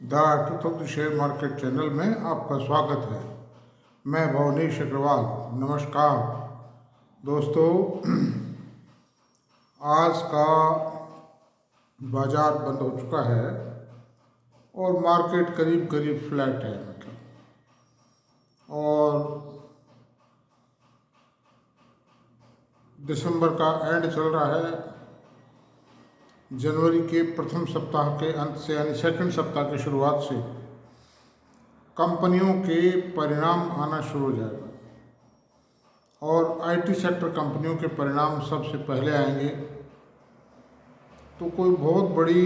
The truth of the share market channel में आपका स्वागत है। मैं भवनीश अग्रवाल। नमस्कार दोस्तों, आज का बाज़ार बंद हो चुका है और मार्केट करीब करीब फ्लैट है। और दिसंबर का एंड चल रहा है। जनवरी के प्रथम सप्ताह के अंत से यानी सेकंड सप्ताह की शुरुआत से कंपनियों के परिणाम आना शुरू हो जाएगा और आईटी सेक्टर कंपनियों के परिणाम सबसे पहले आएंगे। तो कोई बहुत बड़ी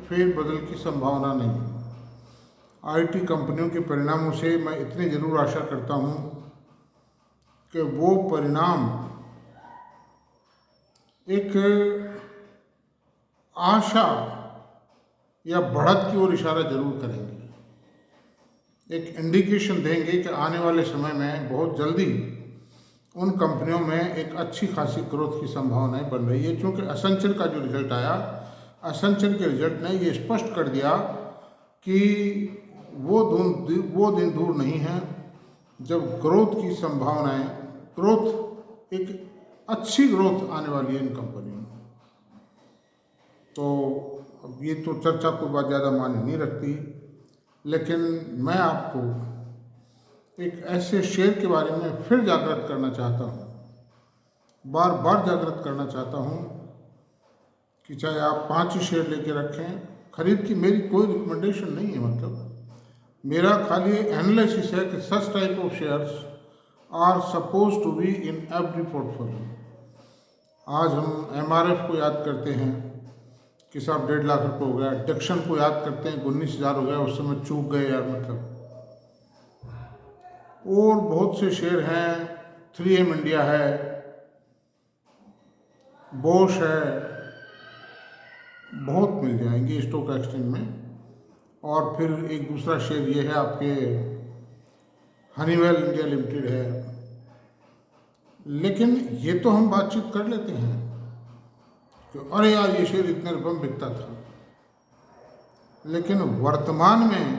फेरबदल की संभावना नहीं है। आईटी कंपनियों के परिणामों से मैं इतनी ज़रूर आशा करता हूँ कि वो परिणाम एक आशा या बढ़त की ओर इशारा जरूर करेंगे, एक इंडिकेशन देंगे कि आने वाले समय में बहुत जल्दी उन कंपनियों में एक अच्छी खासी ग्रोथ की संभावनाएं बन रही है। क्योंकि एसेंचर का जो रिजल्ट आया, एसेंचर के रिजल्ट ने ये स्पष्ट कर दिया कि वो दिन दूर नहीं है जब ग्रोथ की संभावनाएं, ग्रोथ एक अच्छी ग्रोथ आने वाली है इन कंपनियों में। तो अब ये तो चर्चा कोई बात ज़्यादा मायने नहीं रखती, लेकिन मैं आपको एक ऐसे शेयर के बारे में फिर जागृत करना चाहता हूँ, बार बार जागृत करना चाहता हूँ कि चाहे आप 5 ही शेयर लेके रखें खरीद की। मेरी कोई रिकमेंडेशन नहीं है, मतलब मेरा खाली एनालिसिस है कि such type of shares are suppose to be in every portfolio. आज हम एमआरएफ को याद करते हैं कि साहब 1.5 लाख रुपये हो गया। डिक्सन को याद करते हैं 19,000 हो गया, उस समय चूक गए यार, मतलब। और बहुत से शेयर हैं, 3M इंडिया है, बोश है, बहुत मिल जाएंगे स्टॉक एक्सचेंज में। और फिर एक दूसरा शेयर ये है आपके हनीवेल इंडिया लिमिटेड है। लेकिन ये तो हम बातचीत कर लेते हैं कि अरे यार ये शेयर इतने रुपये में बिकता था, लेकिन वर्तमान में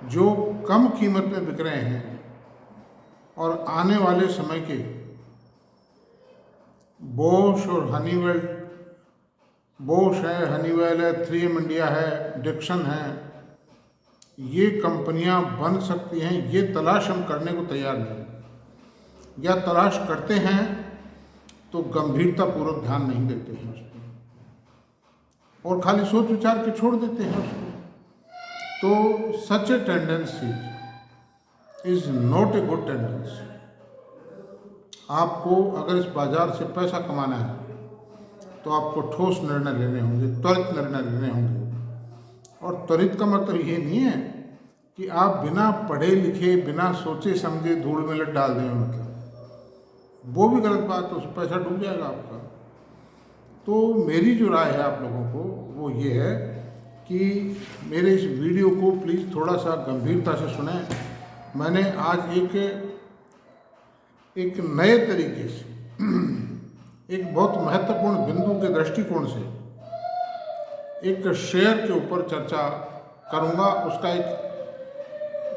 जो कम कीमत में बिक रहे हैं और आने वाले समय के बोश और हनीवेल, बोश है, हनीवेल है, 3M इंडिया है, डिक्सन है, ये कंपनियां बन सकती हैं, ये तलाश हम करने को तैयार नहीं, या तलाश करते हैं तो गंभीरतापूर्वक ध्यान नहीं देते हैं उस पर और खाली सोच विचार के छोड़ देते हैं उसको। तो such a tendency is not a good tendency. आपको अगर इस बाजार से पैसा कमाना है तो आपको ठोस निर्णय लेने होंगे, त्वरित निर्णय लेने होंगे। और त्वरित का मतलब ये नहीं है कि आप बिना पढ़े लिखे, बिना सोचे समझे धूल में लट डाल दें, मतलब वो भी गलत बात है, उस पैसा डूब जाएगा आपका। तो मेरी जो राय है आप लोगों को वो ये है कि मेरे इस वीडियो को प्लीज़ थोड़ा सा गंभीरता से सुने। मैंने आज एक नए तरीके से एक बहुत महत्वपूर्ण बिंदु के दृष्टिकोण से एक शेयर के ऊपर चर्चा करूंगा। उसका एक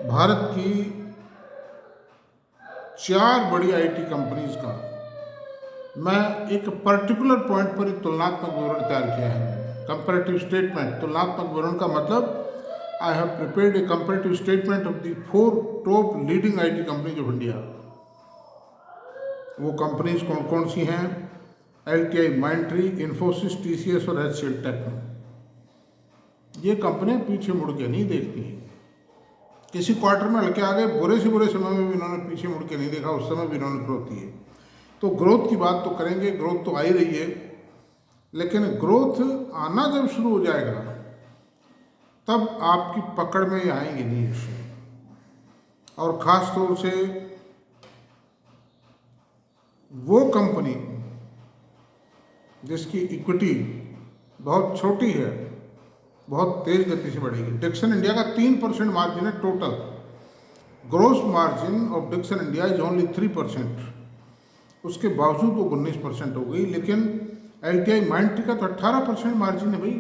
भारत की 4 बड़ी आईटी कंपनीज का मैं एक पर्टिकुलर पॉइंट पर एक तुलनात्मक विवरण तैयार किया है। कंपैरेटिव स्टेटमेंट, तुलनात्मक विवरण का मतलब I have prepared A comparative statement of the 4 top leading IT companies of India. वो कंपनीज कौन कौन सी हैं? LTI, माइंडट्री, इन्फोसिस, TCS और HCL टेक्नो। ये कंपनियां पीछे मुड़ के नहीं देखती हैं। किसी क्वार्टर में हल्के आगे, बुरे से बुरे समय में भी इन्होंने पीछे मुड़ के नहीं देखा, उस समय भी इन्होंने ग्रोथ की है। तो ग्रोथ की बात तो करेंगे, ग्रोथ तो आ ही रही है, लेकिन ग्रोथ आना जब शुरू हो जाएगा तब आपकी पकड़ में ये आएंगे नहीं इसे। और ख़ास तौर से वो कंपनी जिसकी इक्विटी बहुत छोटी है, बहुत तेज गति से बढ़ेगी। डिक्सन इंडिया का 3% मार्जिन है total. Gross margin of Dixon India is only 3%। उसके बावजूद वो 19% हो गई। लेकिन LTI माइंडट्री का तो 18% मार्जिन है भाई,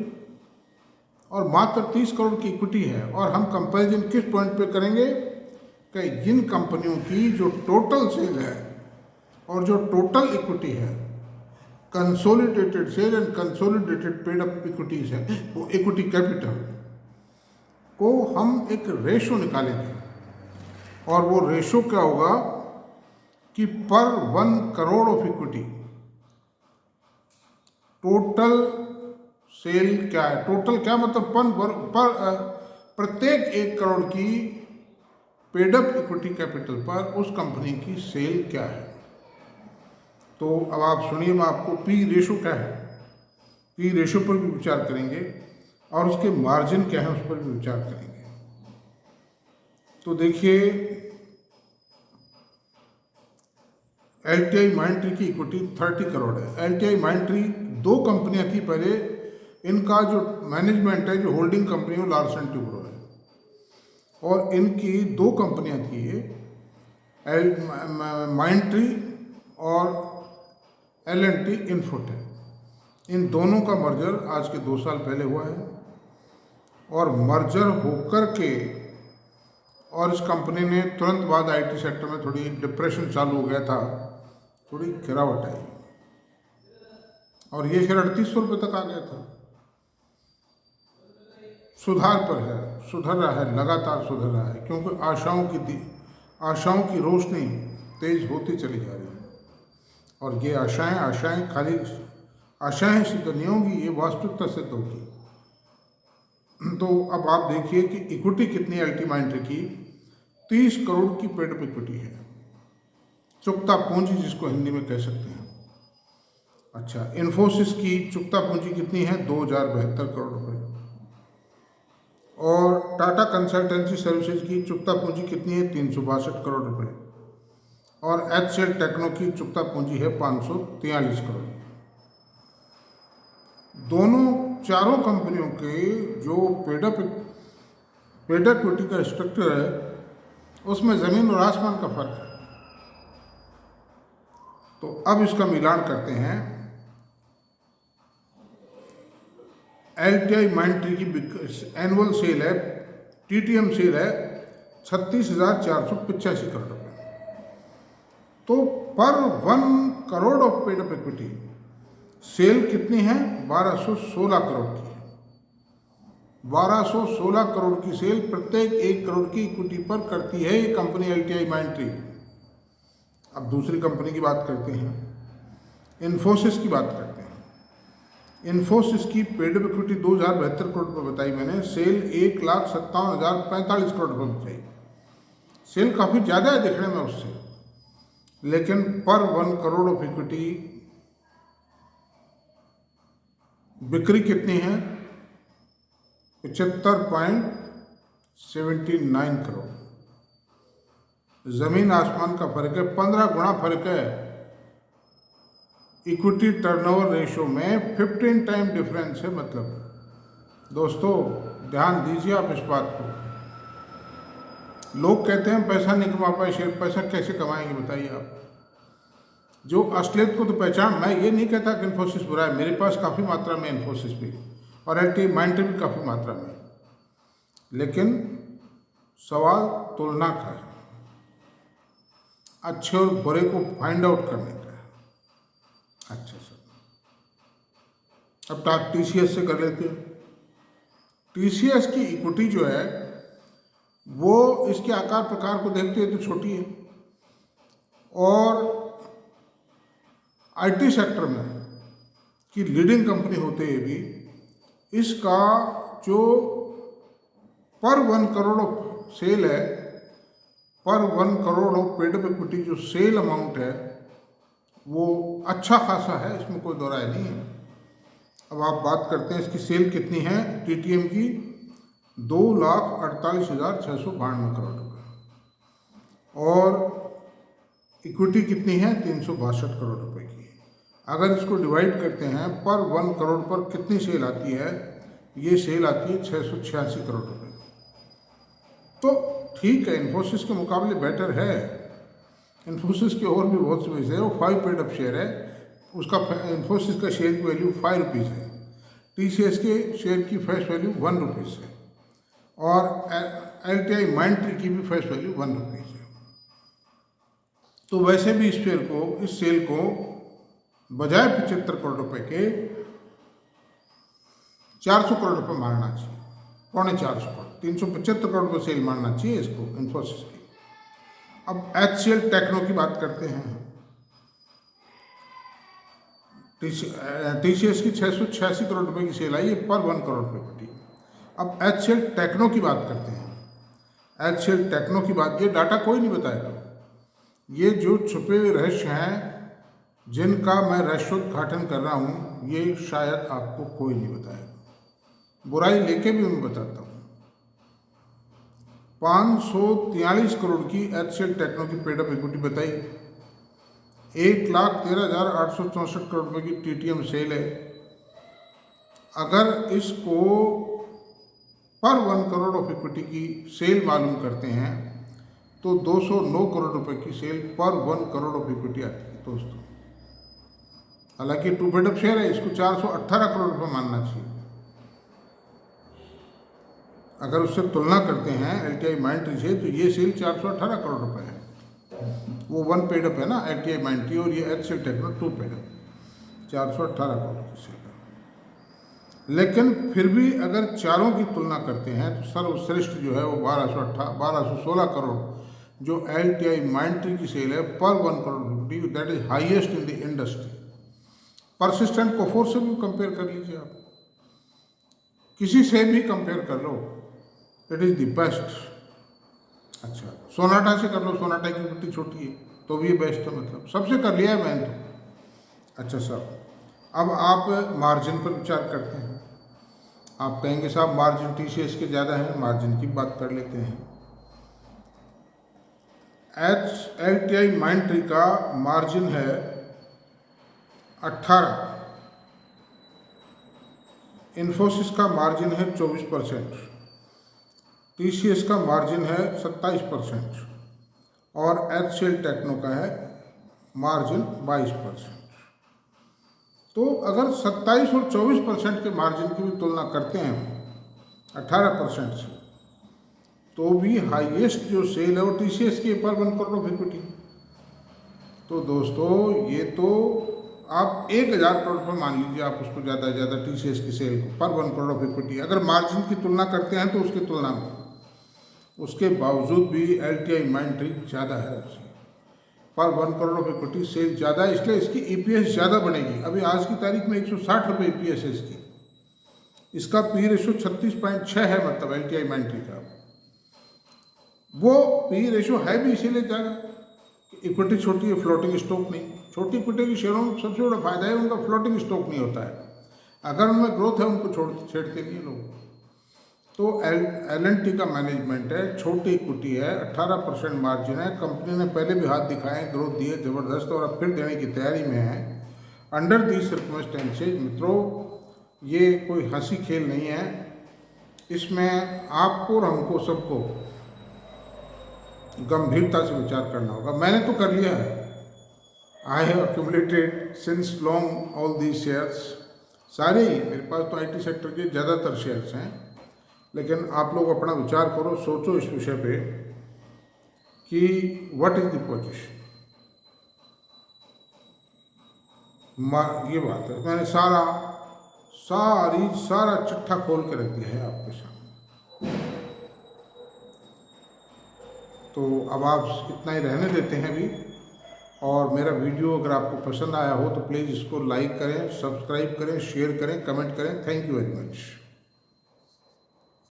और मात्र 30 करोड़ की इक्विटी है। और हम कंपैरिजन किस पॉइंट पे करेंगे कि जिन कंपनियों की जो टोटल सेल है और जो टोटल इक्विटी है, consolidated sale and consolidated paid up equities है, वो इक्विटी कैपिटल को हम एक रेशो निकालेंगे। और वो रेशो क्या होगा कि पर 1 crore of equity total sale क्या है। टोटल क्या मतलब प्रत्येक 1 करोड़ की पेडअप इक्विटी कैपिटल पर उस कंपनी की सेल क्या है। तो अब आप सुनिए, मैं आपको पी रेशो क्या है, पी रेशो पर भी विचार करेंगे और उसके मार्जिन क्या है उस पर भी विचार करेंगे। तो देखिए, LTI माइंट्री की इक्विटी 30 करोड़ है। LTI माइंट्री 2 कंपनियां थी पहले, इनका जो मैनेजमेंट है, जो होल्डिंग कंपनी है, लार्सन टुब्रो है, और इनकी 2 कंपनियां थी, माइंट्री और L&T इन्फोटेक। इन दोनों का मर्जर आज के 2 साल पहले हुआ है और मर्जर होकर के और इस कंपनी ने तुरंत बाद IT सेक्टर में थोड़ी डिप्रेशन चालू हो गया था, थोड़ी गिरावट आई और ये शेयर 3800 रुपये तक आ गया था। सुधार पर है, सुधर रहा है, लगातार सुधर रहा है, क्योंकि आशाओं की रोशनी तेज होती चली जा रही है। और ये आशाएं खाली आशाएं सिद्ध नहीं होंगी, ये वास्तविकता सिद्ध होगी। तो अब आप देखिए कि इक्विटी कितनी LTI माइंट्री की 30 करोड़ की पेडअप इक्विटी है, चुकता पूंजी जिसको हिंदी में कह सकते हैं। अच्छा, इन्फोसिस की चुकता पूंजी कितनी है, 2072 करोड़ रुपए। और टाटा कंसल्टेंसी सर्विसेज की चुकता पूंजी कितनी है, 362 करोड़ रुपए। और HCL टेक्नो की चुकता पूंजी है 543 करोड़। दोनों चारों कंपनियों के जो पेडअप इक्विटी का स्ट्रक्चर है, उसमें ज़मीन और आसमान का फर्क है। तो अब इसका मिलान करते हैं। LTI माइंट्री की एनुअल सेल है, TTM सेल है 36,485 करोड़ रुपये। तो पर 1 crore of paid up equity sale कितनी है, 1216 करोड़ की है। 1216 करोड़ की सेल प्रत्येक 1 करोड़ की इक्विटी पर करती है ये कंपनी LTI माइंट्री। अब दूसरी कंपनी की बात करते हैं, इन्फोसिस की बात करते हैं। इन्फोसिस की पेडअप इक्विटी 2072 करोड़ रुपये बताई मैंने, सेल 1,57,045 करोड़ रुपये बताई। सेल काफ़ी ज़्यादा है देखने में उससे, लेकिन पर 1 करोड़ ऑफ इक्विटी बिक्री कितनी है, 75.79 करोड़। जमीन आसमान का फर्क है, 15 गुना फर्क है। इक्विटी टर्नओवर रेशो में 15 टाइम डिफरेंस है। मतलब दोस्तों ध्यान दीजिए आप इस बात को। लोग कहते हैं पैसा नहीं कमा पाए शेयर, पैसा कैसे कमाएंगे बताइए आप। जो असलियत को तो पहचान, मैं ये नहीं कहता कि इन्फोसिस बुरा है, मेरे पास काफ़ी मात्रा में इन्फोसिस भी और LTI माइंट्री भी काफ़ी मात्रा में, लेकिन सवाल तुलना का है, अच्छे और बुरे को फाइंड आउट करने का है। अच्छा सर, अब TCS से कर लेते हैं। TCS की इक्विटी जो है वो इसके आकार प्रकार को देखते हुए तो छोटी है और IT सेक्टर में की लीडिंग कंपनी होते हुए भी इसका जो पर 1 करोड़ सेल है, पर 1 करोड़ ऑफ पेडअप इक्विटी जो सेल अमाउंट है वो अच्छा खासा है, इसमें कोई दो राय नहीं है। अब आप बात करते हैं इसकी सेल कितनी है, TTM की 2,48,692 करोड़ रुपये और इक्विटी कितनी है, 362 करोड़ रुपए की। अगर इसको डिवाइड करते हैं पर 1 करोड़ पर कितनी सेल आती है, ये सेल आती है 686 करोड़ रुपए। तो ठीक है, इन्फोसिस के मुकाबले बेटर है। इन्फोसिस के और भी बहुत से है, वो 5 पेड अप शेयर है, उसका इन्फोसिस का शेयर की वैल्यू 5 रुपीज़ है। TCS के शेयर की फेस वैल्यू 1 रुपीज़ है और LTI माइंडट्री की भी फेस वैल्यू 1 रुपीज़ है। तो वैसे भी इस सेल को बजाय 75 करोड़ रुपए के 400 करोड़ रुपए मारना चाहिए, 450 करोड़, 375 करोड़ रुपए सेल मारना चाहिए इसको, इन्फोसिस की। अब HCL टेक्नो की बात करते हैं। TCS की 686 करोड़ रुपए की सेल आई है, पर 1 करोड़ रुपए घटी। अब HCL टेक्नो की बात करते हैं। HCL टेक्नो की बात, ये डाटा कोई नहीं बताएगा। ये जो छुपे हुए रहस्य हैं जिनका मैं रहस्योद्घाटन कर रहा हूँ, ये शायद आपको कोई नहीं बताएगा। बुराई लेके भी मैं बताता हूँ। 543 करोड़ की HCL टेक्नो की पेड अप इक्विटी बताई, 1,13,864 करोड़ रुपए की TTM सेल है। अगर इसको पर 1 करोड़ ऑफ इक्विटी की सेल मालूम करते हैं तो 209 करोड़ रुपए की सेल पर 1 करोड़ ऑफ इक्विटी आती है दोस्तों। हालांकि टू पेड अप शेयर है, इसको 418 करोड़ रुपए मानना चाहिए। अगर उससे तुलना करते हैं LTI माइंडट्री से, तो ये सेल 418 करोड़ रुपए है। वो 1 पेड अप है ना LTI माइंडट्री, और ये HCL techno 2 paid up, 418 crore की सेल है। लेकिन फिर भी अगर चारों की तुलना करते हैं तो सर्वश्रेष्ठ जो है वो 1216 करोड़ जो LTI माइंडट्री की सेल है पर 1 करोड़ रुपये, that is highest in the industry. Persistent Coforge से भी कंपेयर कर लीजिए आप, किसी से भी कंपेयर कर लो, इट इज द बेस्ट। अच्छा, सोनाटा से कर लो, सोनाटा की इक्विटी छोटी है तो भी बेस्ट है, मतलब सबसे कर लिया है मैंने तो। अच्छा साहब, अब आप मार्जिन पर विचार करते हैं। आप कहेंगे साहब मार्जिन TCS के ज़्यादा है, मार्जिन की बात कर लेते हैं। LTI माइंडट्री का मार्जिन है 18, इन्फोसिस का मार्जिन है 24%, TCS का मार्जिन है 27% और HCL टेक्नो का है मार्जिन 22%। तो अगर 27 और 24% के मार्जिन की भी तुलना करते हैं 18% से, तो भी हाईएस्ट जो सेल है वो TCS की पर 1 करोड़ ऑफ इक्विटी। तो दोस्तों ये तो आप 1000 करोड़ रुपये मान लीजिए, आप उसको ज़्यादा से ज़्यादा TCS की सेल को पर 1 करोड़ ऑफ इक्विटी। अगर मार्जिन की तुलना करते हैं तो उसकी तुलना में, उसके बावजूद भी LTI माइंडट्री ज़्यादा है उससे, पर 1 करोड़ ऑफ इक्विटी सेल ज़्यादा है, इसलिए इसकी EPS ज़्यादा बनेगी। अभी आज की तारीख में 160 रुपये EPS है इसकी। इसका P रेशो 36.6 है, मतलब LTI माइंडट्री का। वो P रेशो है भी इसीलिए ज़्यादा, इक्विटी छोटी है, फ्लोटिंग स्टॉक नहीं। छोटी इक्विटी के शेयरों में सबसे बड़ा फायदा है उनका फ्लोटिंग स्टॉक नहीं होता है। अगर उनमें ग्रोथ है उनको छेड़ते नहीं लोग। तो L&T का मैनेजमेंट है, छोटी इक्विटी है, 18% मार्जिन है। कंपनी ने पहले भी हाथ दिखाए, ग्रोथ दी है ज़बरदस्त, और अब फिर देने की तैयारी में है। अंडर दी सर्कमस्टेंसेज मित्रों, ये कोई हंसी खेल नहीं है। इसमें आपको और हमको सबको गंभीरता से विचार करना होगा। मैंने तो कर लिया है, I have accumulated since long all these shares, सारे ही मेरे पास तो IT सेक्टर के ज़्यादातर शेयर्स हैं। लेकिन आप लोग अपना विचार करो, सोचो इस विषय पे कि व्हाट इज द पोजीशन। ये बात है, मैंने सारा चिट्ठा खोल के रख दिया है आपके सामने। तो अब आप इतना ही रहने देते हैं अभी, और मेरा वीडियो अगर आपको पसंद आया हो तो प्लीज़ इसको लाइक करें, सब्सक्राइब करें, शेयर करें, कमेंट करें। Thank you very much.